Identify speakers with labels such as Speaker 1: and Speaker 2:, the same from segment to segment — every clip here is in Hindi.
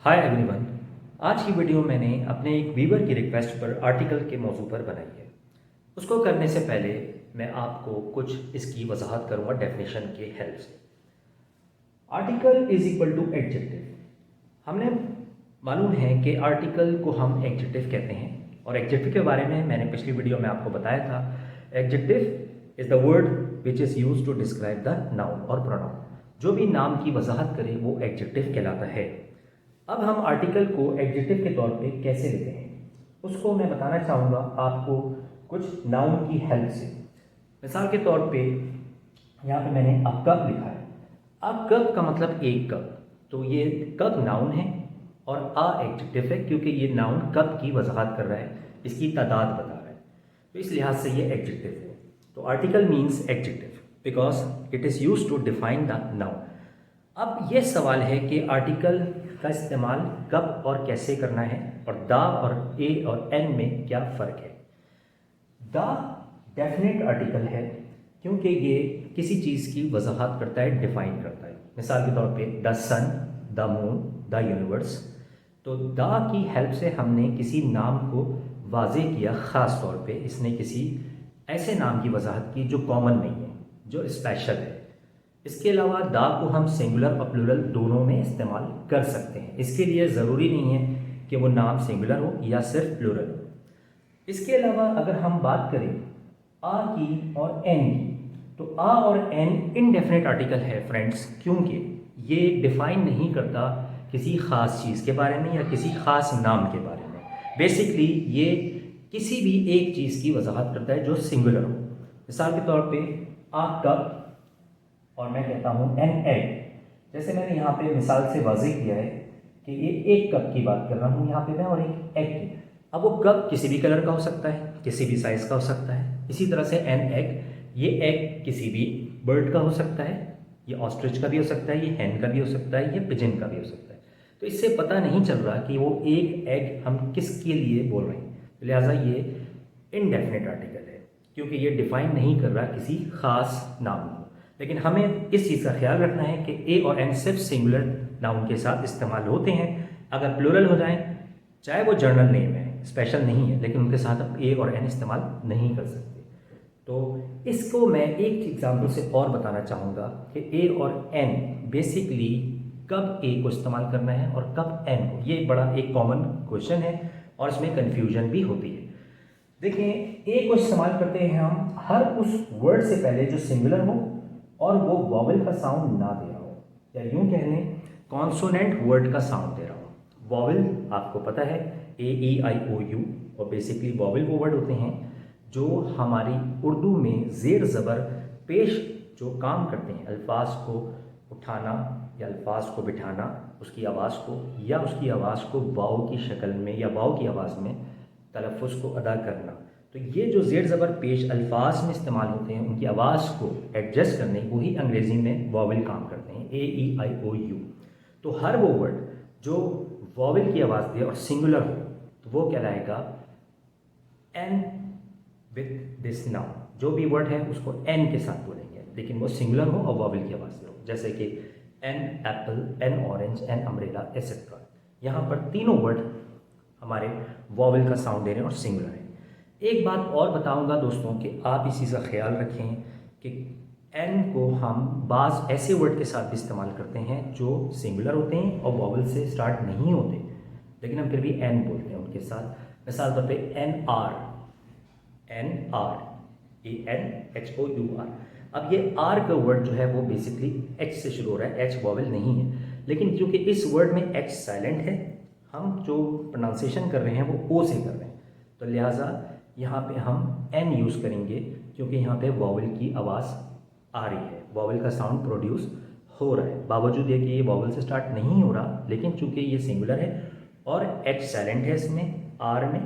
Speaker 1: Hi everyone. आज की वीडियो मैंने अपने एक व्यूअर की रिक्वेस्ट पर आर्टिकल के मौजू पर बनाई है। उसको करने से पहले मैं आपको कुछ इसकी वजाहत करूंगा डेफिनेशन के हेल्प से। Article is equal to adjective. हमने मालूम है कि आर्टिकल को हम एडजेक्टिव कहते हैं और एडजेक्टिव के बारे में मैंने पिछली वीडियो में आपको बताया था। Adjective is the word which is use to describe the noun और प्रोनाउन। जो भी नाम की वजाहत करे वो एडजेक्टिव कहलाता है। अब हम आर्टिकल को एडजेक्टिव के तौर पे कैसे लेते हैं उसको मैं बताना चाहूँगा आपको कुछ नाउन की हेल्प से। मिसाल के तौर पे यहाँ पे मैंने अ कप लिखा है। अ कप का मतलब एक कप, तो ये कप नाउन है और अ एडजेक्टिव है क्योंकि ये नाउन कप की वजाहत कर रहा है, इसकी तादाद बता रहा है, तो इस लिहाज से ये एडजेक्टिव है। तो article means adjective because it is use to define the noun. अब ये सवाल है कि आर्टिकल का इस्तेमाल कब और कैसे करना है और द और ए और एन में क्या फ़र्क है। द डेफिनेट आर्टिकल है क्योंकि ये किसी चीज़ की वजाहत करता है, डिफाइन करता है। मिसाल के तौर पे the sun, the moon, the universe. तो द की हेल्प से हमने किसी नाम को वाजे किया, ख़ास तौर पे इसने किसी ऐसे नाम की वजाहत की जो कॉमन नहीं है, जो स्पेशल है। इसके अलावा दा को हम सिंगुलर और प्लूरल दोनों में इस्तेमाल कर सकते हैं। इसके लिए ज़रूरी नहीं है कि वो नाम सिंगुलर हो या सिर्फ प्लूरल हो। इसके अलावा अगर हम बात करें आ की और एन की, तो आ और एन इनडेफिनेट आर्टिकल है फ्रेंड्स, क्योंकि ये डिफाइन नहीं करता किसी ख़ास चीज़ के बारे में या किसी ख़ास नाम के बारे में। बेसिकली ये किसी भी एक चीज़ की वजाहत करता है जो सिंगुलर हो। मिसाल के तौर पे आ कप और मैं कहता हूँ एन एग। जैसे मैंने यहाँ पे मिसाल से वाज़ेह किया है कि ये एक कप की बात कर रहा हूँ यहाँ पे मैं, और एक एग की। अब वो कप किसी भी कलर का हो सकता है, किसी भी साइज़ का हो सकता है। इसी तरह से एन एग, ये एग किसी भी बर्ड का हो सकता है, ये ऑस्ट्रिच का भी हो सकता है, ये हैन का भी हो सकता है, ये पिजन का भी हो सकता है। तो इससे पता नहीं चल रहा कि वो एक एग हम किसके लिए बोल रहे हैं, लिहाजा ये इनडेफिनेट आर्टिकल है क्योंकि ये डिफाइन नहीं कर रहा किसी खास नाम को। लेकिन हमें इस चीज़ का ख्याल रखना है कि ए और एन सिर्फ सिंगुलर नाउन के साथ इस्तेमाल होते हैं। अगर प्लूरल हो जाएं, चाहे वो जर्नल नेम है, स्पेशल नहीं है, लेकिन उनके साथ आप ए और एन इस्तेमाल नहीं कर सकते। तो इसको मैं एक एग्जाम्पल से और बताना चाहूँगा कि ए और एन बेसिकली कब ए को इस्तेमाल करना है और कब एन को। ये बड़ा एक कॉमन क्वेश्चन है और इसमें कन्फ्यूजन भी होती है। देखिए, ए को इस्तेमाल करते हैं हम हर उस वर्ड से पहले जो सिंगुलर हो और वो वॉवल का साउंड ना दे रहा हो, या यूं कह लें कॉन्सोनेंट वर्ड का साउंड दे रहा हो। वॉवल आपको पता है ए ई आई ओ यू, और बेसिकली वॉवल वो वर्ड होते हैं जो हमारी उर्दू में ज़ेर ज़बर पेश जो काम करते हैं, अल्फाज को उठाना या अल्फाज को बिठाना, उसकी आवाज़ को या उसकी आवाज़ को वाव की शक्ल में या वाव की आवाज़ में तलफ़ुज़ को अदा करना। तो ये जो ज़ेर ज़बर पेश अल्फाज में इस्तेमाल होते हैं, उनकी आवाज़ को एडजस्ट करने, वही अंग्रेज़ी में वॉवल काम करते हैं, ए ई आई ओ यू। तो हर वो वर्ड जो वॉवल की आवाज़ दे और सिंगुलर हो तो वो कहलाएगा एन विथ दिस नाउन। जो भी वर्ड है उसको एन के साथ बोलेंगे, लेकिन वो सिंगुलर हो और वॉवल की आवाज़ दे हो, जैसे कि an apple, an orange, an umbrella etcetera. यहाँ पर तीनों वर्ड हमारे वॉवल का साउंड दे रहे हैं और सिंगुलर है। एक बात और बताऊंगा दोस्तों कि आप इस चीज़ का ख्याल रखें कि एन को हम बाज़ ऐसे वर्ड के साथ भी इस्तेमाल करते हैं जो सिंगुलर होते हैं और वॉवल से स्टार्ट नहीं होते, लेकिन हम फिर भी एन बोलते हैं उनके साथ। मिसाल तौर पे an hour, A N H O U R. अब ये आर का वर्ड जो है वो बेसिकली एच से शुरू हो रहा है, एच वॉवल नहीं है, लेकिन क्योंकि इस वर्ड में एच साइलेंट है, हम जो प्रोनाउंसिएशन कर रहे हैं वो ओ से कर रहे हैं, तो लिहाजा यहाँ पे हम एन यूज़ करेंगे क्योंकि यहाँ पे वॉवल की आवाज़ आ रही है, वॉवल का साउंड प्रोड्यूस हो रहा है। बावजूद ये कि ये वॉवल से स्टार्ट नहीं हो रहा, लेकिन चूंकि ये सिंगुलर है और एच साइलेंट है इसमें आर में,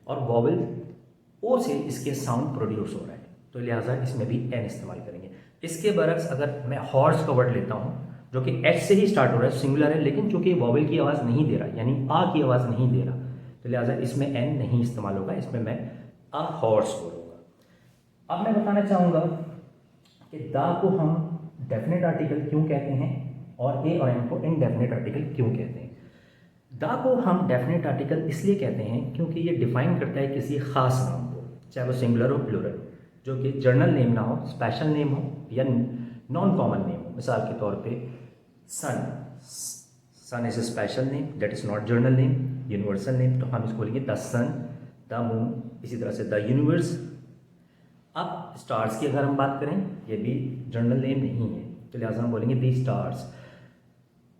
Speaker 1: और वॉवल ओ से इसके साउंड प्रोड्यूस हो रहा है, तो लिहाजा इसमें भी एन इस्तेमाल करेंगे। इसके बरक्स अगर मैं हॉर्स का वर्ड लेता हूँ जो कि एच से ही स्टार्ट हो रहा है, सिंगुलर है, लेकिन चूंकि वॉवल की आवाज़ नहीं दे रहा, यानी आ की आवाज़ नहीं दे रहा, तो लिहाजा इसमें एन नहीं इस्तेमाल होगा, इसमें मैं अ हॉर्स बोलूँगा। अब मैं बताना चाहूँगा कि दा को हम डेफिनेट आर्टिकल क्यों कहते हैं और ए और एन को इनडेफिनेट आर्टिकल क्यों कहते हैं। द को हम डेफिनेट आर्टिकल इसलिए कहते हैं क्योंकि ये डिफाइन करता है किसी खास नाम को, चाहे वो सिंगुलर हो प्लूरल, जो कि जर्नल नेम ना हो, स्पेशल नेम हो या नॉन कॉमन नेम हो। मिसाल के तौर पे sun, sun is a special name, that is not general name, universal name, तो हम इसको बोलेंगे द सन, द मून, इसी तरह से द यूनिवर्स। अब स्टार्स की अगर हम बात करें, ये भी जर्नल नेम नहीं है, तो लिहाजा हम बोलेंगे दी स्टार्स।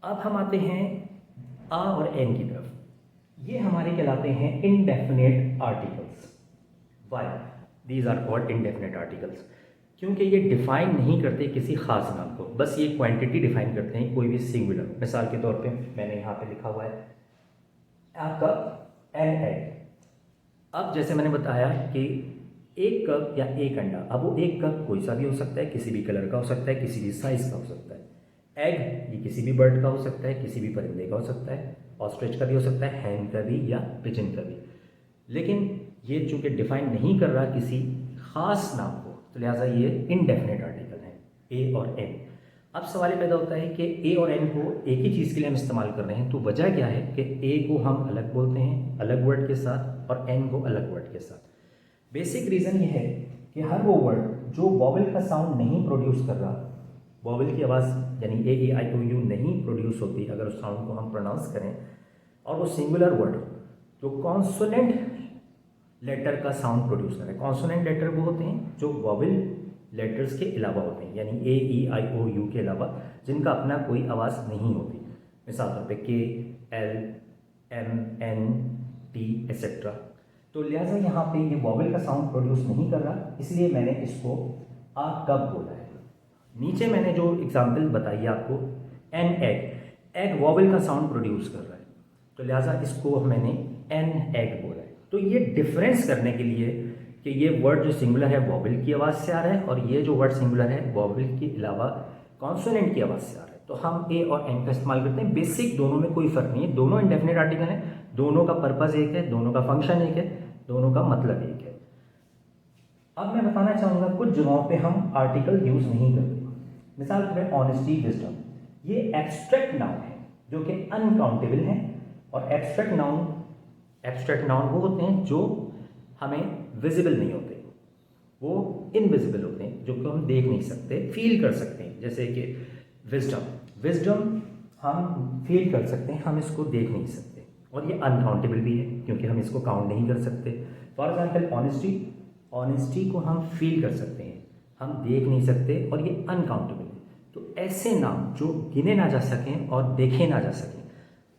Speaker 1: अब हम आते हैं आ और एन की तरफ। ये हमारे कहलाते हैं indefinite articles. Why these are called indefinite articles? क्योंकि ये डिफाइन नहीं करते किसी खास नाम को, बस ये क्वांटिटी डिफाइन करते हैं, कोई भी सिंगुलर। मिसाल के तौर पे मैंने यहाँ पे लिखा हुआ है अ कप एन एग। अब जैसे मैंने बताया कि एक कप या एक अंडा, अब वो एक कप कोई सा भी हो सकता है, किसी भी कलर का हो सकता है, किसी भी साइज का हो सकता है। एग ये किसी भी बर्ड का हो सकता है, किसी भी परिंदे का हो सकता है, ऑस्ट्रिच का भी हो सकता है, हैन का भी या पिजन का भी। लेकिन ये चूंकि डिफाइन नहीं कर रहा किसी खास नाम को, तो लिहाजा ये इनडेफिनेट आर्टिकल है ए और एन। अब सवाल ये पैदा होता है कि ए और एन को एक ही चीज़ के लिए हम इस्तेमाल कर रहे हैं, तो वजह क्या है कि ए को हम अलग बोलते हैं अलग वर्ड के साथ और एन को अलग वर्ड के साथ। बेसिक रीज़न ये है कि हर वो वर्ड जो वॉवल का साउंड नहीं प्रोड्यूस कर रहा, वॉवल की आवाज़ यानी ए ई आई ओ यू नहीं प्रोड्यूस होती अगर उस साउंड को हम प्रोनाउंस करें, और वो सिंगुलर वर्ड जो कॉन्सोनेंट लेटर का साउंड प्रोड्यूस कर रहे हैं। कॉन्सोनेंट लेटर वो होते हैं जो वॉवल लेटर्स के अलावा होते हैं, यानी ए ई आई ओ यू के अलावा, जिनका अपना कोई आवाज़ नहीं होती। मिसाल तौर पे K, L, M, N, T etcetera. तो लिहाजा यहाँ पे ये वॉवल का साउंड प्रोड्यूस नहीं कर रहा, इसलिए मैंने इसको आ कब बोला है। नीचे मैंने जो एग्जाम्पल बताई आपको एन एग, एग वॉवल का साउंड प्रोड्यूस कर रहा है, तो लिहाजा इसको मैंने एन एग बोला है। तो ये डिफरेंस करने के लिए कि ये वर्ड जो सिंगुलर है वॉवल की आवाज़ से आ रहा है और ये जो वर्ड सिंगुलर है वॉवल के अलावा कॉन्सोनेंट की आवाज़ से आ रहा है, तो हम ए और एन का इस्तेमाल करते हैं। बेसिक दोनों में कोई फ़र्क नहीं है, दोनों इंडेफिनेट आर्टिकल हैं, दोनों का पर्पज़ एक है, दोनों का फंक्शन एक है, दोनों का मतलब एक है। अब मैं बताना चाहूँगा कुछ जगहों पे हम आर्टिकल यूज़ नहीं करते। मिसाल के तौर पर ऑनेस्टी, विजडम, ये एब्स्ट्रैक्ट नाउन है जो कि अनकाउंटेबल हैं। और एब्स्ट्रैक्ट नाउन वो होते हैं जो हमें विजिबल नहीं होते, वो इनविजिबल होते हैं, जो कि हम देख नहीं सकते, फील कर सकते हैं। जैसे कि विजडम हम फील कर सकते हैं, हम इसको देख नहीं सकते, और ये अनकाउंटेबल भी है क्योंकि हम इसको काउंट नहीं कर सकते। फॉर एग्जाम्पल ऑनेस्टी को हम फील कर सकते हैं, हम देख नहीं सकते, और ये अनकाउंटेबल है। तो ऐसे नाम जो गिने ना जा सकें और देखे ना जा सकें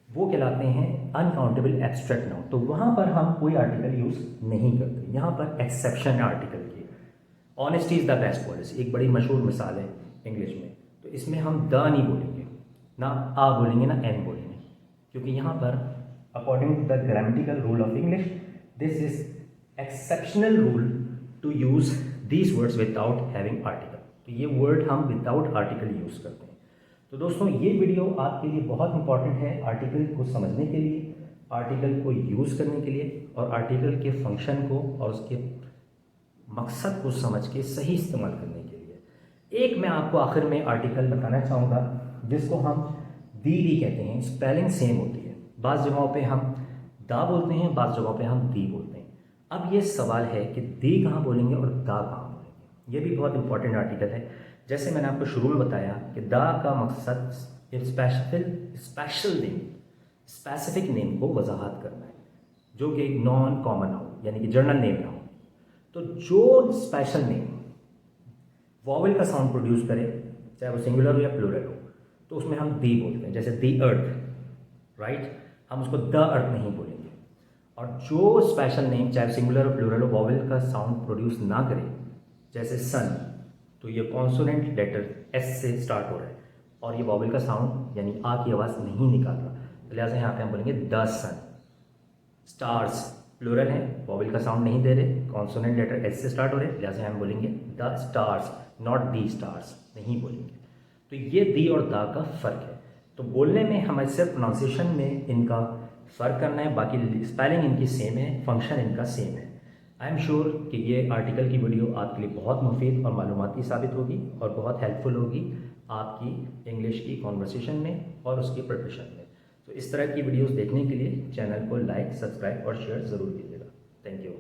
Speaker 1: वो कहलाते हैं अनकाउंटेबल एब्स्ट्रैक्ट नाउन। तो वहाँ पर हम कोई आर्टिकल यूज़ नहीं करते, यहाँ पर एक्सेप्शन है आर्टिकल की। Honesty is the best policy एक बड़ी मशहूर मिसाल है इंग्लिश में, तो इसमें हम द नहीं बोलेंगे, ना आ बोलेंगे, ना एन बोलेंगे, क्योंकि यहाँ पर according to the grammatical rule of English this is exceptional rule to use these words without having article. तो ये वर्ड हम विदाउट आर्टिकल यूज़ करते हैं। तो दोस्तों ये वीडियो आपके लिए बहुत इंपॉर्टेंट है आर्टिकल को समझने के लिए, आर्टिकल को यूज़ करने के लिए, और आर्टिकल के फंक्शन को और उसके मकसद को समझ के सही इस्तेमाल करने के लिए। एक मैं आपको आखिर में आर्टिकल बताना चाहूँगा जिसको हम दी कहते हैं, स्पेलिंग सेम होती है, बाज़ जगहों पे हम दा बोलते हैं, बाज़ जगहों पे हम दी बोलते हैं। अब ये सवाल है कि दी कहाँ बोलेंगे और दा कहाँ बोलेंगे, ये भी बहुत इंपॉर्टेंट आर्टिकल है। जैसे मैंने आपको शुरू में बताया कि दा का मकसद स्पेसिफिक नेम को वजाहत करना है जो कि नॉन कॉमन हो, यानी कि जर्नल नेम ना हो। तो जो स्पेशल नेम वॉवल का साउंड प्रोड्यूस करे, चाहे वो सिंगुलर हो या प्लूरल हो, तो उसमें हम दी बोलते हैं। जैसे दी अर्थ, राइट, हम उसको द अर्थ नहीं बोलेंगे। और जो स्पेशल नेम चाहे सिंगुलर और प्लूरल हो वॉवल का साउंड प्रोड्यूस ना करे, जैसे सन, तो ये कॉन्सोनेंट लेटर एस से स्टार्ट हो रहा है और ये वॉवल का साउंड यानी आ की आवाज़ नहीं निकाल रहा, तो लिहाजा यहाँ पे हम बोलेंगे द सन। स्टार्स प्लूरल है, वॉवल का साउंड नहीं दे रहे, कॉन्सोनेंट लेटर एस से स्टार्ट हो रहे, लिहाजा हम बोलेंगे the stars, not the stars, नहीं बोलेंगे। तो ये दी और दा का फ़र्क है। तो बोलने में हमें सिर्फ प्रोनाउंसिएशन में इनका फ़र्क करना है, बाकी स्पेलिंग इनकी सेम है, फंक्शन इनका सेम है। आई एम श्योर कि ये आर्टिकल की वीडियो आपके लिए बहुत मुफीद और मालूमाती साबित होगी और बहुत हेल्पफुल होगी आपकी इंग्लिश की कॉन्वर्सेशन में और उसकी प्रिपरेशन में। तो इस तरह की वीडियोस देखने के लिए चैनल को लाइक, सब्सक्राइब और शेयर ज़रूर कीजिएगा। Thank you.